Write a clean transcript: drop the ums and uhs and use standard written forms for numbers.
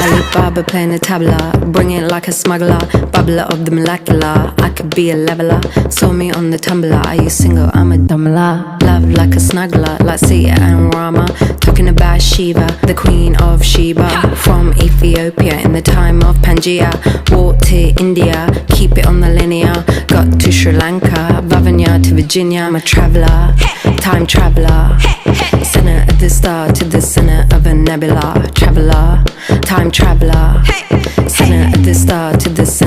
Alibaba playing the tabla, bring it like a smuggler, bubbler of the molecular. I could be a leveler, saw me on the tumbler. Are you single? I'm a dumbler. Love like a snuggler, like Sita and Rama. Talking about Shiva, the queen of Sheba. From Ethiopia in the time of Pangaea. Walked to India, keep it on the linear. Got to Sri Lanka, Vavanya to Virginia. I'm a traveller, time traveller. Center of the star to the center of a nebula. Traveller, time traveller. Center of the star to the center